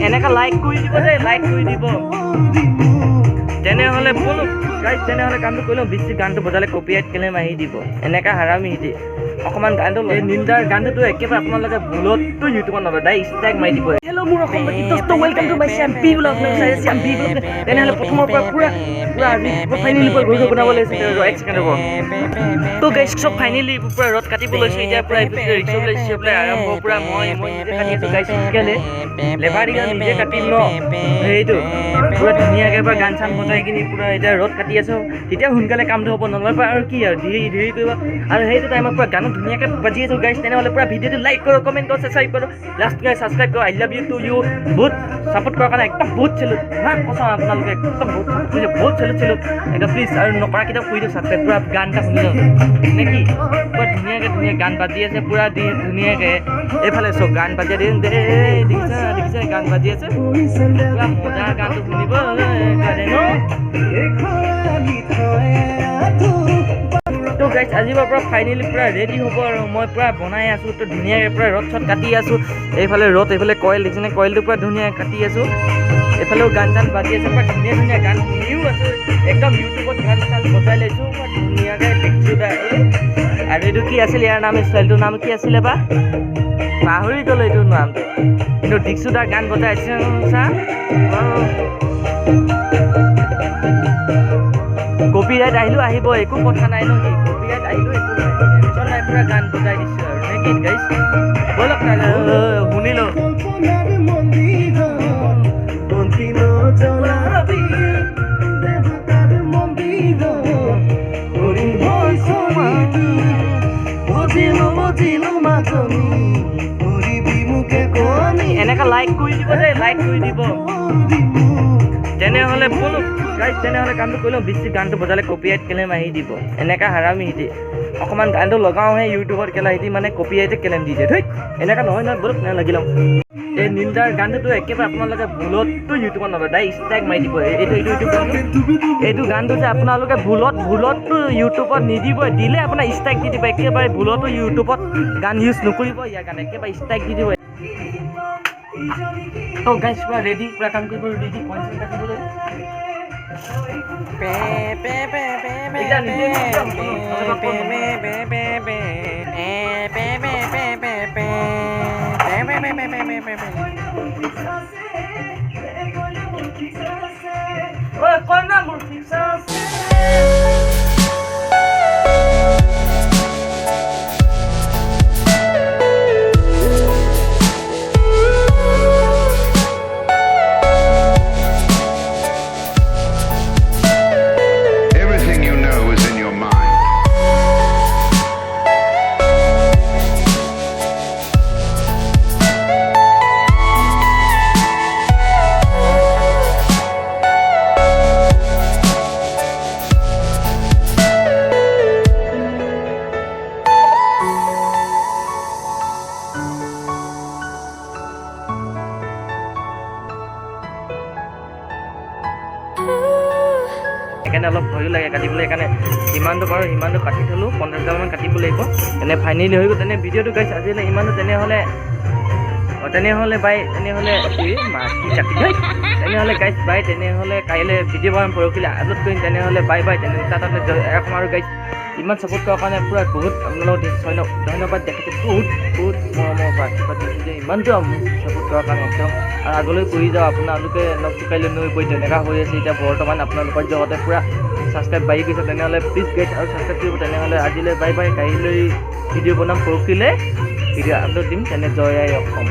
এনেকা লাইক কৰি দিব দেই, লাইক কৰি দিব। তেনেহ'লে বলো গাইজ, তেনেহ'লে কামটো কৰি লওঁ। বেছি গানটো বজালে কপিৰাইট ক্লেইম আহি দিব। এনেকা হাৰামি হিতি অকণমান গানটো এই নিন্দাৰ গানটোতো একেবাৰে আপোনালোকে ভুলতো ইউটিউবত নলয়, ডাইৰেক্ট ষ্ট্ৰাইক মাৰি দিব। হেল্ল' মোৰ Assam welcome to my Shyam B blog. Shyam B blog. তেনেহ'লে প্ৰথমৰ পৰা পুৰা ফাইনেলি ভিডিঅ' বনাব লাগিছে। এক ছেকেণ্ড হ'ব। তো গাইজ চব ফাইনেলি পুৰা ৰদ কাটিব লৈছোঁ। এতিয়া পুৰা ৰিক্সা লৈছোঁ আৰম্ভ পুৰা মই নিজে কাটি আছোঁ গাইজ। কেলে লেবাৰ দিঘা নিজে কাটিম ন, সেইটো পুৰা ধুনীয়াকৈ পুৰা গান চান বজাই কিনি পুৰা এতিয়া ৰদ কাটি আছোঁ। তেতিয়া সোনকালে কামটো হ'ব, নহ'লে পৰা আৰু কি আৰু ধীৰে ধীৰে কৰিব। আৰু সেইটো টাইমত পুৰা গানত ধুনীয়াকৈ বাজি আছোঁ গাইজ। তেনেহ'লে পুৰা ভিডিঅ'টো লাইক কৰক, কমেণ্ট কৰক, ছাবস্ক্ৰাইব কৰক। লাষ্ট গাইজ ছাবস্ক্ৰাইব কৰক। I love you too you. বহুত ছাপোৰ্ট কৰাৰ কাৰণে একদম বহুত চেলুট। ইমান কৈছোঁ আপোনালোকে একদম বহুত ছাপোৰ্ট কৰিছে, বহুত চেলুট একদম প্লিজ। আৰু নকৰাকেইটাও কৰি দিয়ক ছাবস্ক্ৰাইব। পুৰা গান এটা শুনি লওক নে কি, পুৰা ধুনীয়াকৈ গান বাজি আছে পুৰা ধুনীয়াকৈ। এইফালে চব গান বাজি দিয়ে দেখিছে গান বাজি আছে পুৰা মজা গানটো শুনিব কাৰণে ন। তো গাইজ আজিৰ পৰা ফাইনেলি পুৰা ৰেডি হ'ব আৰু মই পুৰা বনাই আছোঁ। তো ধুনীয়াকৈ পুৰা ৰদ চদ কাটি আছোঁ। এইফালে ৰদ, এইফালে কইল দেখিছেনে, কইলটো পুৰা ধুনীয়াকৈ কাটি আছোঁ। এইফালেও গান চান বাজি আছে, পুৰা ধুনীয়া গান শুনিও আছোঁ। একদম ইউটিউবত গান চান বজাই লৈছোঁ পুৰা ধুনীয়াকৈ দেখিছোঁ। আৰু এইটো কি আছিল, ইয়াৰ নাম ষ্টাইলটোৰ নাম কি আছিলে বা পাহৰি গ'লো এইটোৰ নামটো, কিন্তু দীক্ষু দাৰ গান বজাই আছে চা। কপিৰাইট আহিলেও আহিব, একো কথা নাই ন কি, কপিৰাইট আহিলেও একো নাই, টেনশ্যন নাই। পুৰা গান বজাই দিছোঁ আৰু নে কি গাইজ, ব'লক শুনি লওঁ। এনেকা লাইক কৰি দিব দেই, লাইক কৰি দিব। তেনেহ'লে বলো গাইজ, তেনেহ'লে কামটো কৰি লওঁ। বেছি গানটো বজালে কপিৰাইট ক্লেইম আহি দিব। এনেকা হাৰামি হিতি অকণমান গানটো লগাওঁহে ইউটিউবত কেলা হিতি মানে কপিৰাইটে ক্লেইম দি দিয়ে। ধুই এনেকা নহয় ব'লক লাগি লওঁ। এই নিন্দাৰ গানটোতো একেবাৰে আপোনালোকে ভুলতো ইউটিউবত নলয়, ডাইৰেক্ট ষ্ট্ৰাইক মাৰি দিব। এইটো গানটো যে আপোনালোকে ভুলতো ইউটিউবত নিদিব, দিলে আপোনাৰ ষ্ট্ৰাইক দি দিব। একেবাৰে ভুলতো ইউটিউবত গান ইউজ নকৰিব ইয়াৰ কাৰণে, একেবাৰে ষ্ট্ৰাইক দি দিব। তো গাইজ পুৰা ৰেডি, পুৰা কাম কৰিব ৰেডি। পইণ্ট কাটিবলৈ সেইকাৰণে অলপ ভয়ো লাগে কাটিবলৈ। সেইকাৰণে যিমানটো পাৰোঁ সিমানটো কাটি থ'লোঁ, 50,000মান কাটিব লাগিব। তেনে ফাইনেলি হৈ গ'ল। তেনে ভিডিঅ'টো গাইজ আজিলৈ ইমানো। তেনেহ'লে বাই, তেনেহ'লে গাইজ বাই। তেনেহ'লে কাইলৈ ভিডিঅ' বনাম, পৰহিলৈ আপলোড কৰিম। তেনেহ'লে বাই বাই। তেনেহ'লে তাতে এখন আৰু গাইজ ইমান ছাপোৰ্ট কৰাৰ কাৰণে পুৰা বহুত আপোনালোকক ধন্যবাদ দেখাইছোঁ। বহুত মৰমৰ পৰা আশীৰ্বাদ দিছোঁ যে ইমানটো ছাপোৰ্ট কৰাৰ কাৰণে একদম। আৰু আগলৈ কৰি যাওঁ, আপোনালোকে লগ চুকাইলৈ নৈ পৰি তেনেকুৱা হৈ আছে এতিয়া বৰ্তমান আপোনালোকৰ জগতে পুৰা ছাবস্ক্ৰাইব বাঢ়ি গৈছে। তেনেহ'লে প্লিজ গাইজ আৰু ছাবস্ক্ৰাইব কৰিব। তেনেহ'লে আজিলৈ বাই বাই। কাইলৈ ভিডিঅ' বনাম, পৰহিলৈ ভিডিঅ' আপলোড দিম। তেনে জয় আই অসম।